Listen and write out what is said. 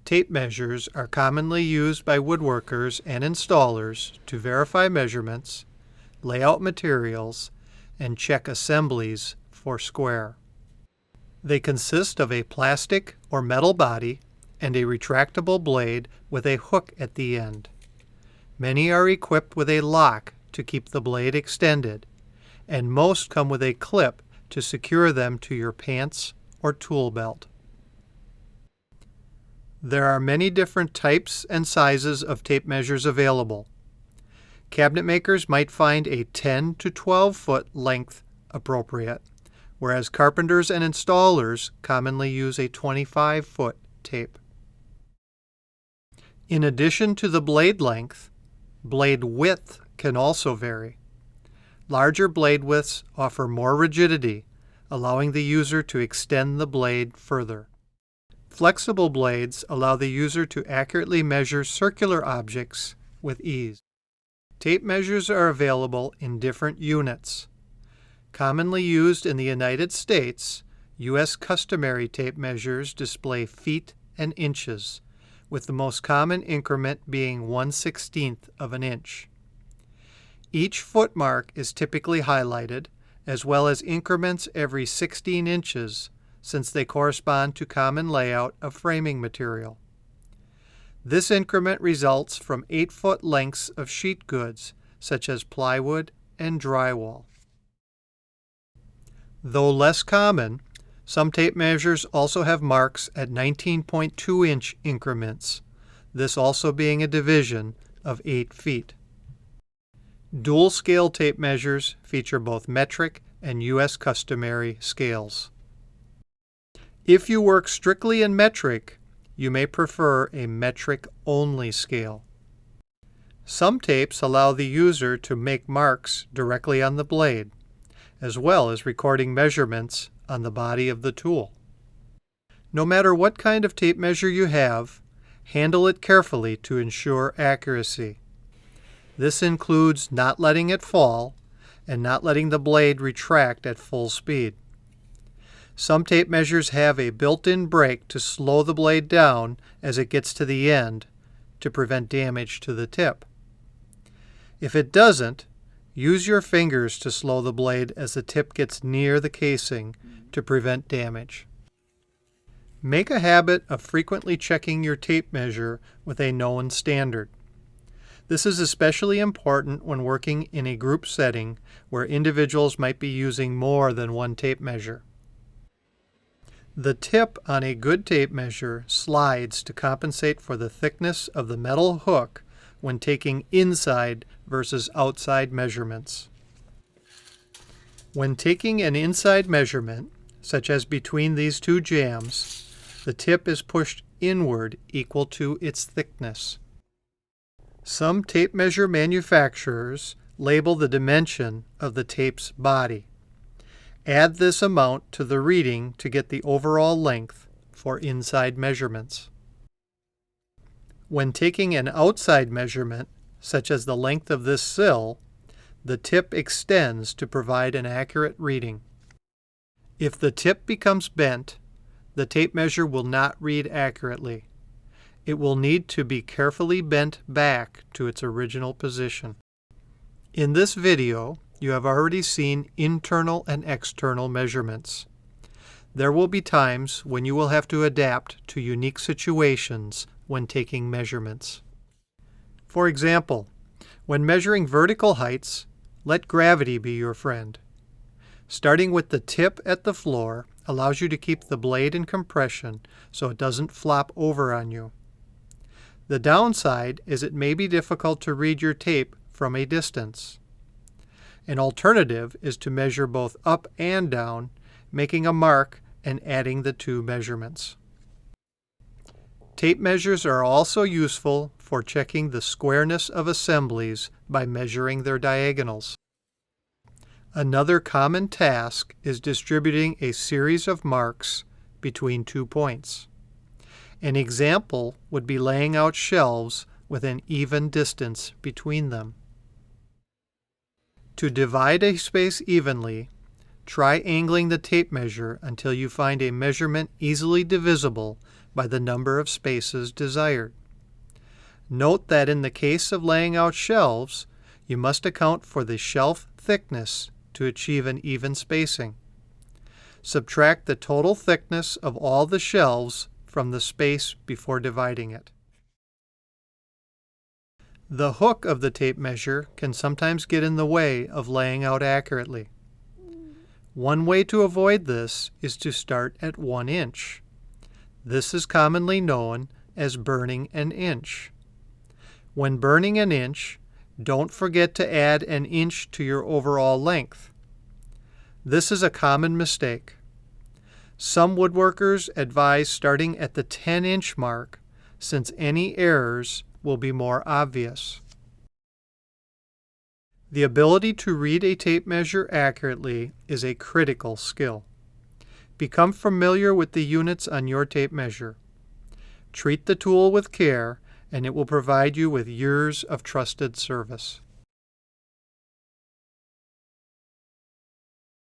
Tape measures are commonly used by woodworkers and installers to verify measurements, lay out materials, and check assemblies for square. They consist of a plastic or metal body and a retractable blade with a hook at the end. Many are equipped with a lock to keep the blade extended, and most come with a clip to secure them to your pants or tool belt. There are many different types and sizes of tape measures available. Cabinet makers might find a 10 to 12 foot length appropriate, whereas carpenters and installers commonly use a 25 foot tape. In addition to the blade length, blade width can also vary. Larger blade widths offer more rigidity, allowing the user to extend the blade further. Flexible blades allow the user to accurately measure circular objects with ease. Tape measures are available in different units. Commonly used in the United States, U.S. customary tape measures display feet and inches, with the most common increment being 1/16 of an inch. Each foot mark is typically highlighted, as well as increments every 16 inches, since they correspond to common layout of framing material. This increment results from 8-foot lengths of sheet goods, such as plywood and drywall. Though less common, some tape measures also have marks at 19.2-inch increments, this also being a division of 8 feet. Dual scale tape measures feature both metric and U.S. customary scales. If you work strictly in metric, you may prefer a metric-only scale. Some tapes allow the user to make marks directly on the blade, as well as recording measurements on the body of the tool. No matter what kind of tape measure you have, handle it carefully to ensure accuracy. This includes not letting it fall and not letting the blade retract at full speed. Some tape measures have a built-in brake to slow the blade down as it gets to the end to prevent damage to the tip. If it doesn't, use your fingers to slow the blade as the tip gets near the casing to prevent damage. Make a habit of frequently checking your tape measure with a known standard. This is especially important when working in a group setting where individuals might be using more than one tape measure. The tip on a good tape measure slides to compensate for the thickness of the metal hook when taking inside versus outside measurements. When taking an inside measurement, such as between these two jambs, the tip is pushed inward equal to its thickness. Some tape measure manufacturers label the dimension of the tape's body. Add this amount to the reading to get the overall length for inside measurements. When taking an outside measurement, such as the length of this sill, the tip extends to provide an accurate reading. If the tip becomes bent, the tape measure will not read accurately. It will need to be carefully bent back to its original position. In this video, you have already seen internal and external measurements. There will be times when you will have to adapt to unique situations when taking measurements. For example, when measuring vertical heights, let gravity be your friend. Starting with the tip at the floor allows you to keep the blade in compression so it doesn't flop over on you. The downside is it may be difficult to read your tape from a distance. An alternative is to measure both up and down, making a mark and adding the two measurements. Tape measures are also useful for checking the squareness of assemblies by measuring their diagonals. Another common task is distributing a series of marks between 2 points. An example would be laying out shelves with an even distance between them. To divide a space evenly, try angling the tape measure until you find a measurement easily divisible by the number of spaces desired. Note that in the case of laying out shelves, you must account for the shelf thickness to achieve an even spacing. Subtract the total thickness of all the shelves from the space before dividing it. The hook of the tape measure can sometimes get in the way of laying out accurately. One way to avoid this is to start at 1 inch. This is commonly known as burning an inch. When burning an inch, don't forget to add an inch to your overall length. This is a common mistake. Some woodworkers advise starting at the 10-inch mark, since any errors will be more obvious. The ability to read a tape measure accurately is a critical skill. Become familiar with the units on your tape measure. Treat the tool with care, and it will provide you with years of trusted service.